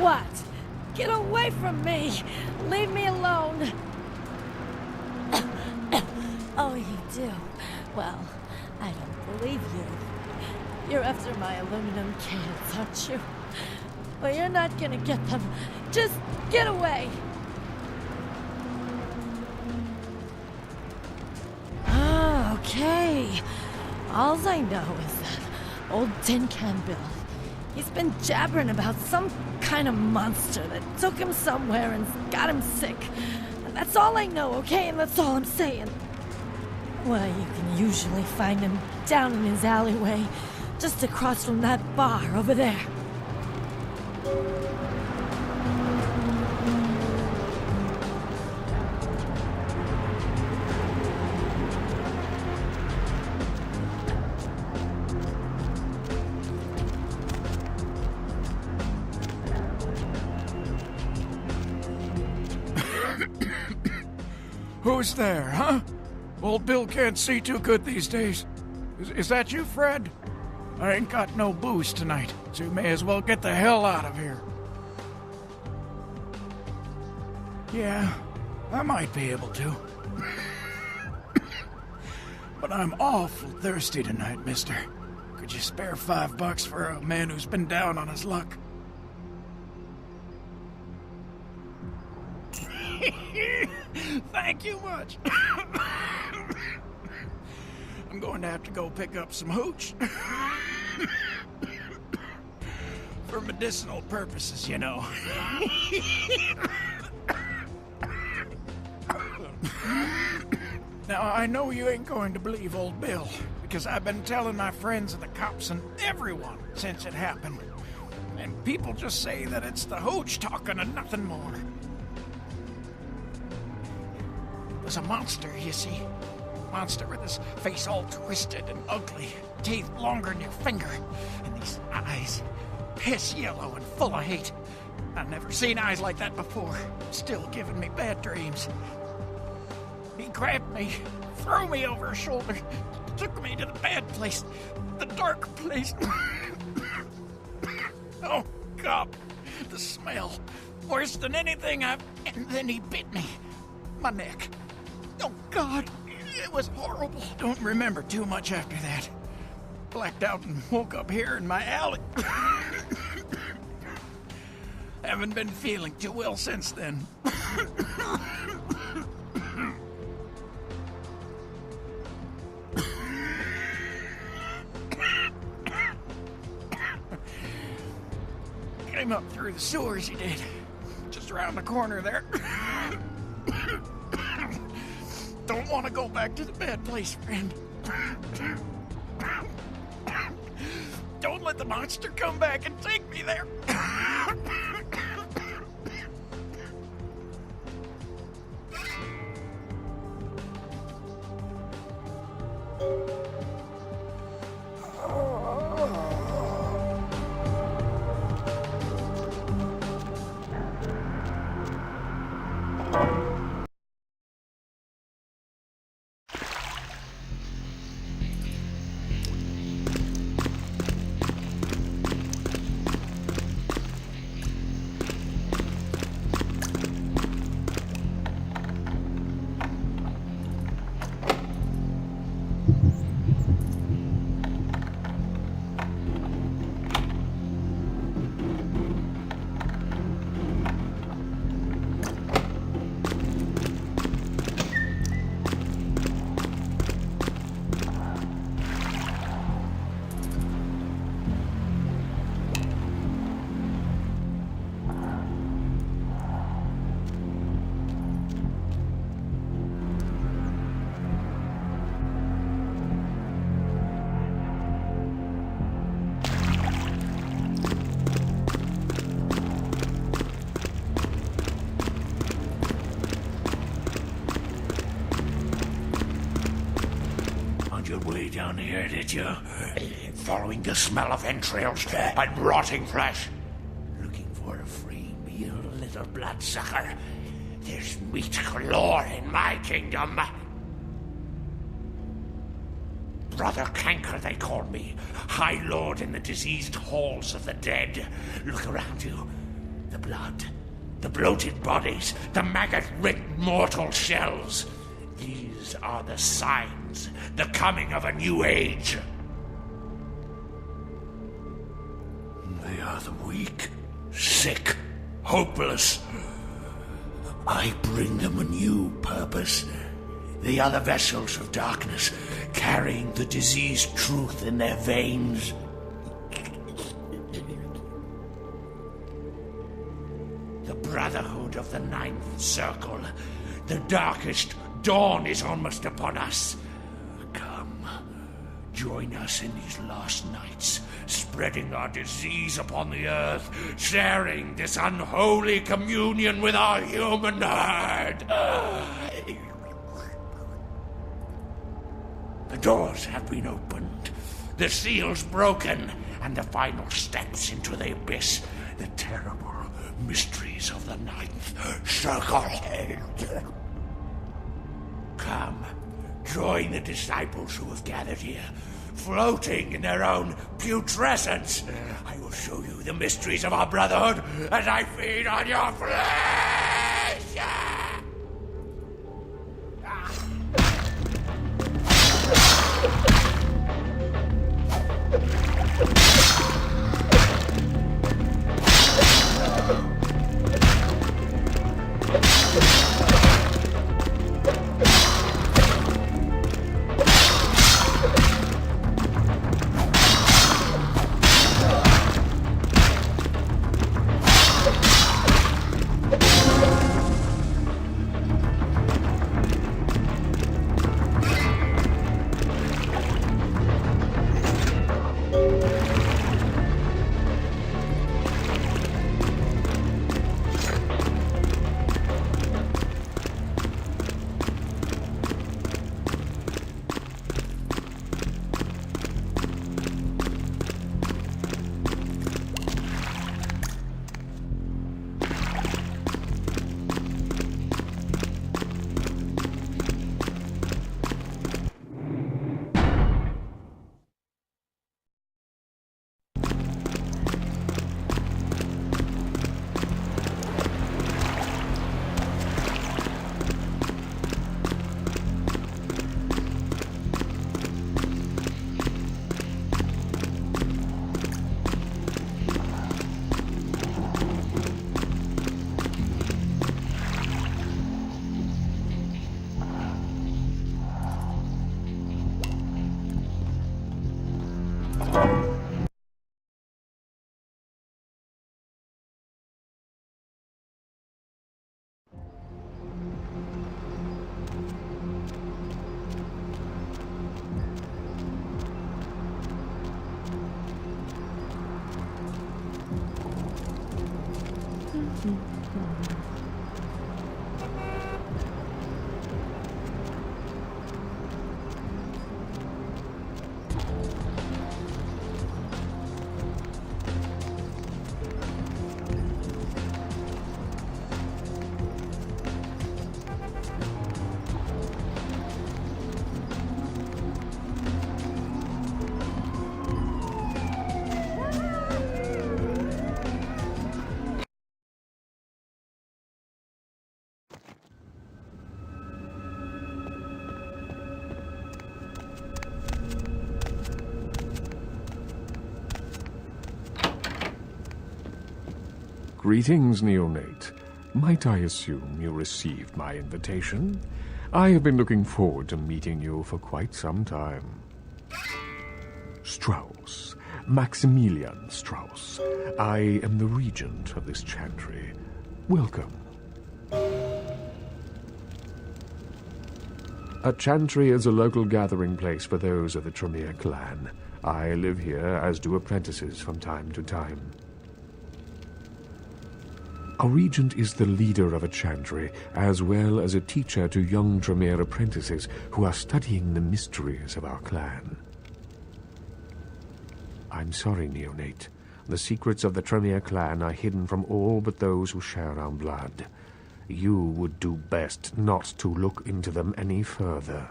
what? Get away from me! Leave me alone! Oh, you do? Well, I don't believe you. You're after my aluminum cans, aren't you? Well, you're not gonna get them. Just get away! Ah, okay. Alls I know is that old Tin Can Bill. He's been jabbering about some kind of monster that took him somewhere and got him sick. And that's all I know, okay? And that's all I'm saying. Well, you can usually find him down in his alleyway, just across from that bar over there. Who's there, huh? Old Bill can't see too good these days. Is that you, Fred? I ain't got no booze tonight, so you may as well get the hell out of here. Yeah, I might be able to. But I'm awful thirsty tonight, mister. Could you spare $5 for a man who's been down on his luck? Thank you much. I'm going to have to go pick up some hooch. For medicinal purposes, you know. Now, I know you ain't going to believe old Bill, because I've been telling my friends and the cops and everyone since it happened. And people just say that it's the hooch talking and nothing more. There's a monster, you see. Monster with his face all twisted and ugly, teeth longer than your finger, and these eyes, piss yellow and full of hate. I've never seen eyes like that before. Still giving me bad dreams. He grabbed me, threw me over his shoulder, took me to the bad place, the dark place. Oh, God, the smell. Worse than anything I've... And then he bit me. My neck. Oh, God, it was horrible. Don't remember too much after that. Blacked out and woke up here in my alley. Haven't been feeling too well since then. Came up through the sewers, he did. Just around the corner there. Don't want to go back to the bad place, friend. Don't let the monster come back and take me there. Your way down here, did you? Following the smell of entrails and rotting flesh. Looking for a free meal, little bloodsucker. There's meat galore in my kingdom. Brother Canker, they call me. High Lord in the diseased halls of the dead. Look around you. The blood, the bloated bodies, the maggot-ridden mortal shells. These are the signs, the coming of a new age. They are the weak, sick, hopeless. I bring them a new purpose. They are the vessels of darkness, carrying the diseased truth in their veins. The Brotherhood of the Ninth Circle. The darkest dawn is almost upon us. Come, join us in these last nights, spreading our disease upon the earth, sharing this unholy communion with our human herd. The doors have been opened, the seals broken, and the final steps into the abyss, the terrible mysteries of the Ninth Circle. Come, join the disciples who have gathered here, floating in their own putrescence. I will show you the mysteries of our brotherhood as I feed on your flesh. Greetings, neonate. Might I assume you received my invitation? I have been looking forward to meeting you for quite some time. Strauss. Maximilian Strauss. I am the regent of this chantry. Welcome. A chantry is a local gathering place for those of the Tremere clan. I live here, as do apprentices from time to time. A regent is the leader of a chantry, as well as a teacher to young Tremere apprentices who are studying the mysteries of our clan. I'm sorry, neonate. The secrets of the Tremere clan are hidden from all but those who share our blood. You would do best not to look into them any further.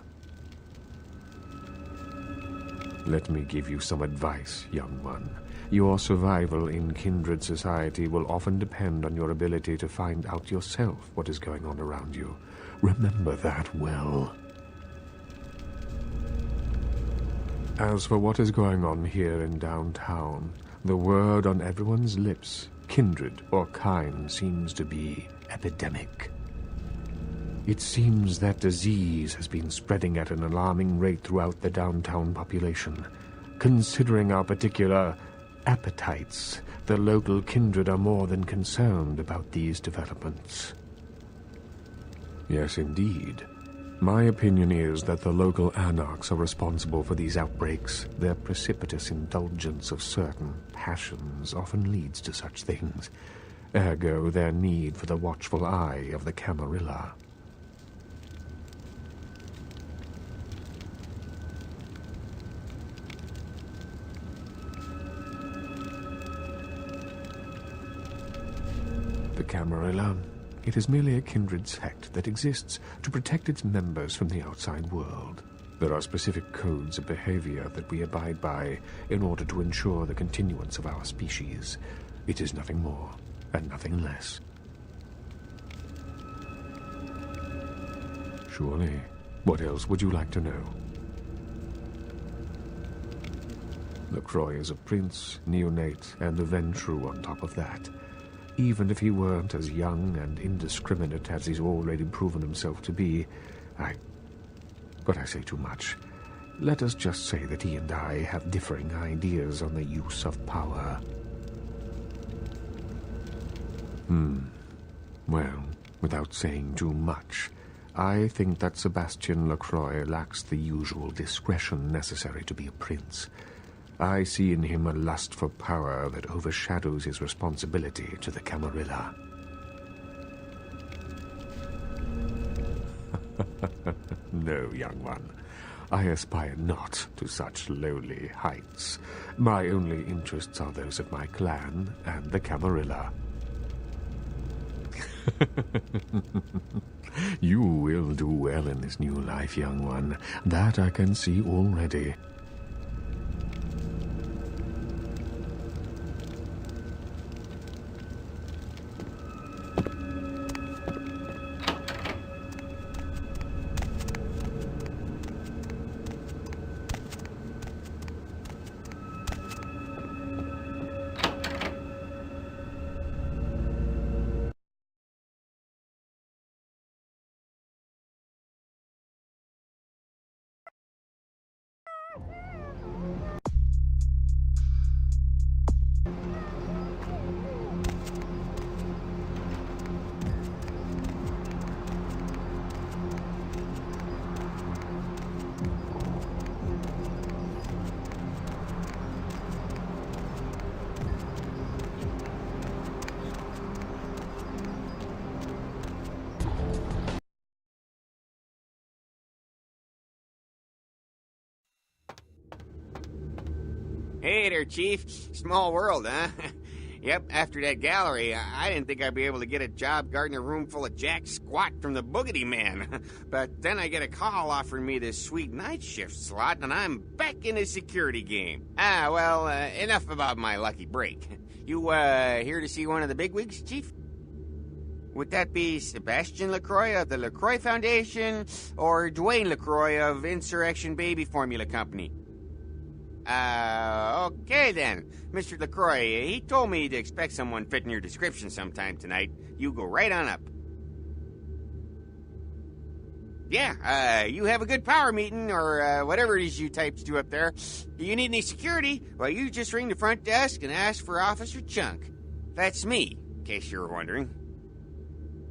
Let me give you some advice, young one. Your survival in kindred society will often depend on your ability to find out yourself what is going on around you. Remember that well. As for what is going on here in downtown, the word on everyone's lips, kindred or kind, seems to be epidemic. It seems that disease has been spreading at an alarming rate throughout the downtown population. Considering our particular appetites, the local kindred are more than concerned about these developments. Yes, indeed. My opinion is that the local anarchs are responsible for these outbreaks. Their precipitous indulgence of certain passions often leads to such things. Ergo, their need for the watchful eye of the Camarilla. The Camarilla. It is merely a kindred sect that exists to protect its members from the outside world. There are specific codes of behavior that we abide by in order to ensure the continuance of our species. It is nothing more and nothing less. Surely. What else would you like to know? LaCroix is a prince, neonate, and a Ventrue on top of that. Even if he weren't as young and indiscriminate as he's already proven himself to be, But I say too much. Let us just say that he and I have differing ideas on the use of power. Well, without saying too much, I think that Sebastian LaCroix lacks the usual discretion necessary to be a prince. I see in him a lust for power that overshadows his responsibility to the Camarilla. No, young one. I aspire not to such lowly heights. My only interests are those of my clan and the Camarilla. You will do well in this new life, young one. That I can see already. Hey there, Chief. Small world, huh? Yep, after that gallery, I didn't think I'd be able to get a job guarding a room full of jack squat from the Boogity Man. But then I get a call offering me this sweet night shift slot, and I'm back in the security game. Well, enough about my lucky break. You, here to see one of the bigwigs, Chief? Would that be Sebastian LaCroix of the LaCroix Foundation, or Dwayne LaCroix of Insurrection Baby Formula Company? Okay then. Mr. LaCroix, he told me to expect someone fitting your description sometime tonight. You go right on up. Yeah, you have a good power meeting, or whatever it is you types do up there. You need any security? Well, you just ring the front desk and ask for Officer Chunk. That's me, in case you were wondering.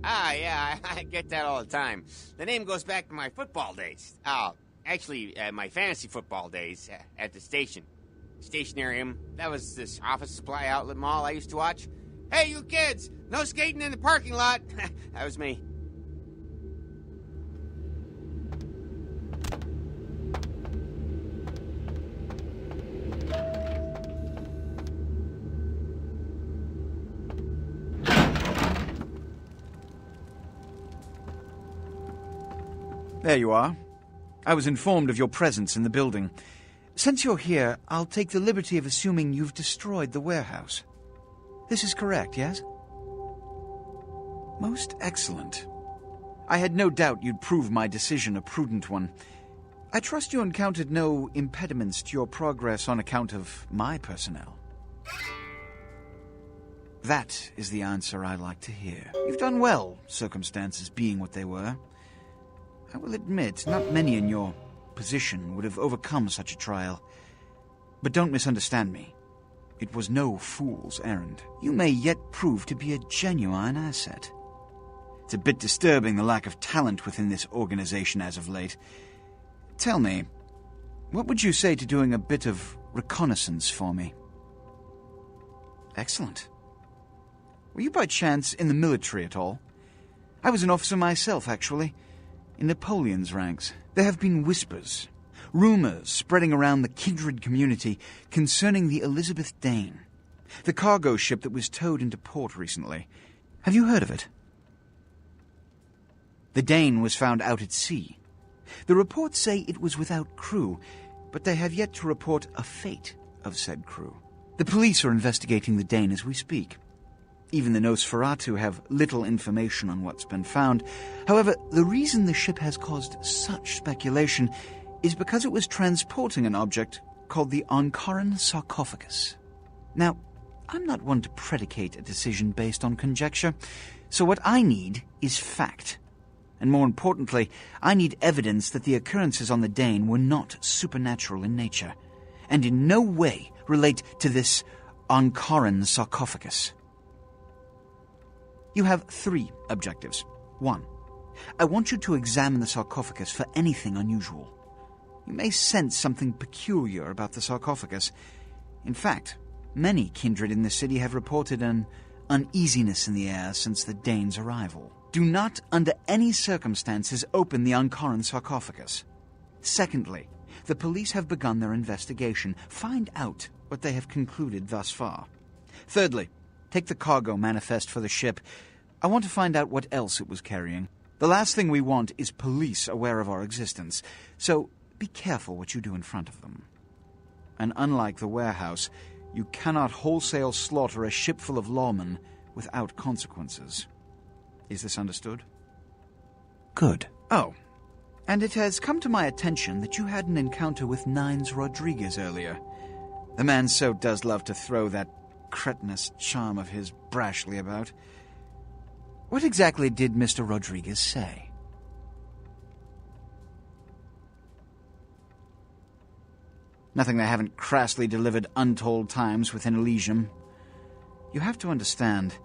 Yeah, I get that all the time. The name goes back to my football days. Actually, my fantasy football days at the station. Stationarium. That was this office supply outlet mall I used to watch. Hey, you kids! No skating in the parking lot! That was me. There you are. I was informed of your presence in the building. Since you're here, I'll take the liberty of assuming you've destroyed the warehouse. This is correct, yes? Most excellent. I had no doubt you'd prove my decision a prudent one. I trust you encountered no impediments to your progress on account of my personnel. That is the answer I like to hear. You've done well, circumstances being what they were. I will admit, not many in your position would have overcome such a trial. But don't misunderstand me. It was no fool's errand. You may yet prove to be a genuine asset. It's a bit disturbing, the lack of talent within this organization as of late. Tell me, what would you say to doing a bit of reconnaissance for me? Excellent. Were you by chance in the military at all? I was an officer myself, actually, in Napoleon's ranks. There have been whispers, rumors spreading around the kindred community concerning the Elizabeth Dane, the cargo ship that was towed into port recently. Have you heard of it? The Dane was found out at sea. The reports say it was without crew, but they have yet to report a fate of said crew. The police are investigating the Dane as we speak. Even the Nosferatu have little information on what's been found. However, the reason the ship has caused such speculation is because it was transporting an object called the Ankaran sarcophagus. Now, I'm not one to predicate a decision based on conjecture, so what I need is fact. And more importantly, I need evidence that the occurrences on the Dane were not supernatural in nature, and in no way relate to this Ankaran sarcophagus. You have 3 objectives. 1. I want you to examine the sarcophagus for anything unusual. You may sense something peculiar about the sarcophagus. In fact, many kindred in the city have reported an uneasiness in the air since the Dane's arrival. Do not, under any circumstances, open the Ankaran sarcophagus. Secondly, the police have begun their investigation. Find out what they have concluded thus far. Thirdly, take the cargo manifest for the ship. I want to find out what else it was carrying. The last thing we want is police aware of our existence, so be careful what you do in front of them. And unlike the warehouse, you cannot wholesale slaughter a ship full of lawmen without consequences. Is this understood? Good. Oh, and it has come to my attention that you had an encounter with Nines Rodriguez earlier. The man so does love to throw that cretinous charm of his brashly about. What exactly did Mr. Rodriguez say? Nothing they haven't crassly delivered untold times within Elysium. You have to understand,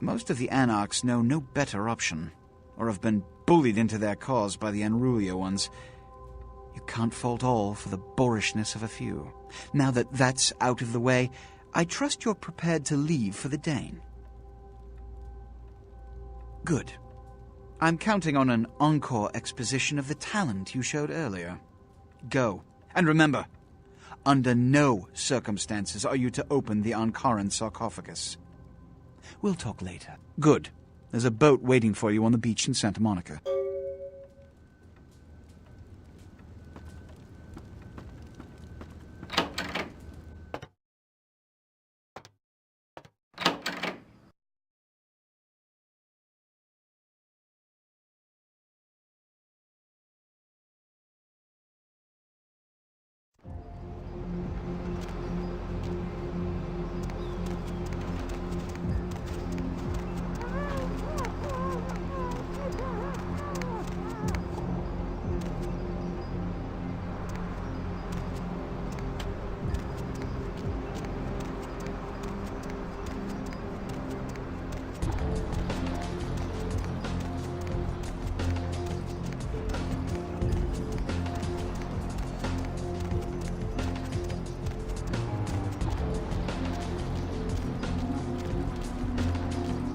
most of the Anarchs know no better option, or have been bullied into their cause by the Unrulia ones. You can't fault all for the boorishness of a few. Now that that's out of the way, I trust you're prepared to leave for the Dane. Good. I'm counting on an encore exposition of the talent you showed earlier. Go. And remember, under no circumstances are you to open the Ankaran sarcophagus. We'll talk later. Good. There's a boat waiting for you on the beach in Santa Monica.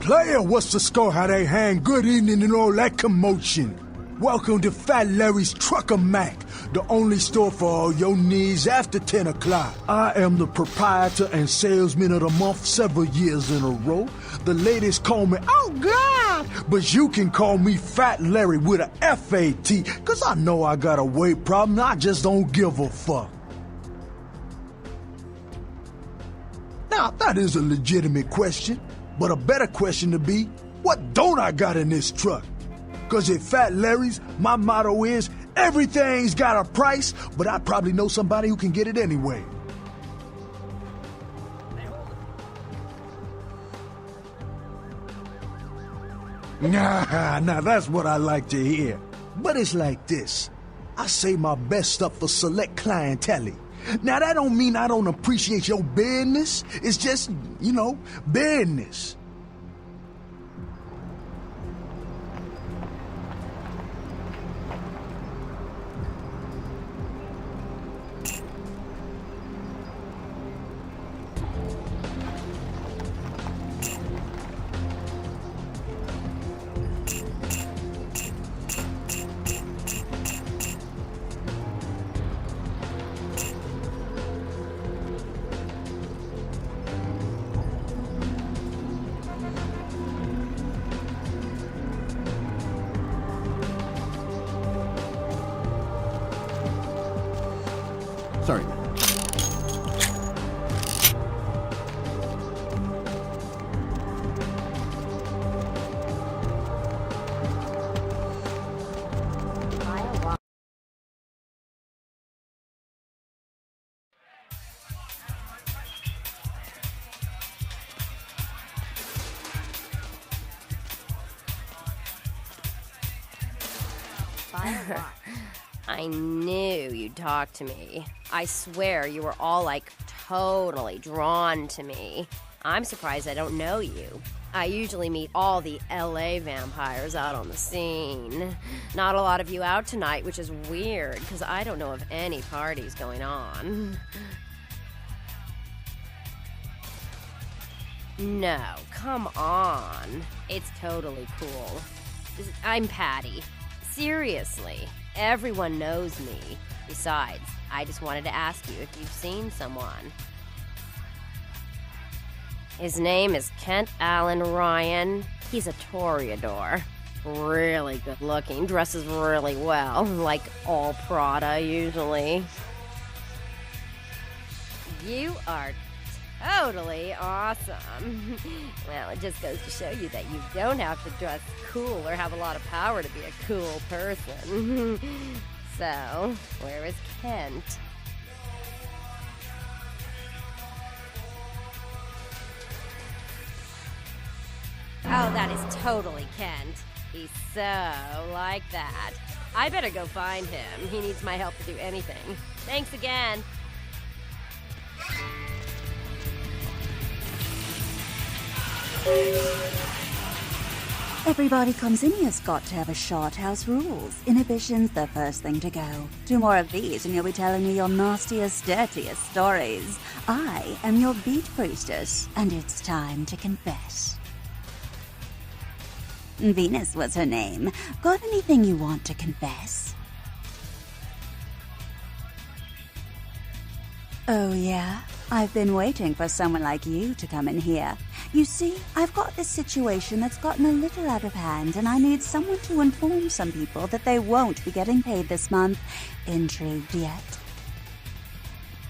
Player, what's the score? How they hang? Good evening and all that commotion. Welcome to Fat Larry's Trucker Mac, the only store for all your needs after 10 o'clock. I am the proprietor and salesman of the month several years in a row. The ladies call me, oh God, but you can call me Fat Larry with a F-A-T, cause I know I got a weight problem, I just don't give a fuck. Now, that is a legitimate question, but a better question to be, what don't I got in this truck? 'Cause at Fat Larry's, my motto is, everything's got a price, but I probably know somebody who can get it anyway. Now that's what I like to hear. But it's like this. I save my best stuff for select clientele. Now that don't mean I don't appreciate your business. It's just, business. Sorry. I knew you'd talk to me. I swear you were all, totally drawn to me. I'm surprised I don't know you. I usually meet all the LA vampires out on the scene. Not a lot of you out tonight, which is weird, because I don't know of any parties going on. No, come on. It's totally cool. I'm Patty. Seriously, everyone knows me. Besides, I just wanted to ask you if you've seen someone. His name is Kent Allen Ryan. He's a toreador. Really good looking, dresses really well, like all Prada usually. You are totally awesome. Well, it just goes to show you that you don't have to dress cool or have a lot of power to be a cool person. So, where is Kent? Oh, that is totally Kent. He's so like that. I better go find him. He needs my help to do anything. Thanks again. Everybody comes in here's got to have a short house rules. Inhibition's the first thing to go. 2 more of these and you'll be telling me your nastiest, dirtiest stories. I am your beat priestess, and it's time to confess. Venus was her name. Got anything you want to confess? Oh yeah? I've been waiting for someone like you to come in here. You see, I've got this situation that's gotten a little out of hand, and I need someone to inform some people that they won't be getting paid this month. Intrigued yet?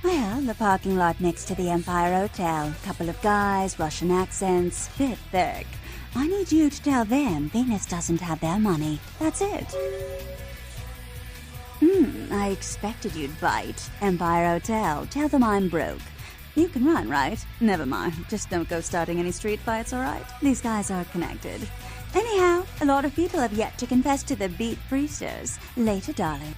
Well, the parking lot next to the Empire Hotel. Couple of guys, Russian accents, bit thick. I need you to tell them Venus doesn't have their money. That's it. I expected you'd bite. Empire Hotel. Tell them I'm broke. You can run, right? Never mind. Just don't go starting any street fights, all right? These guys are connected. Anyhow, a lot of people have yet to confess to the beat priestess. Later, darling.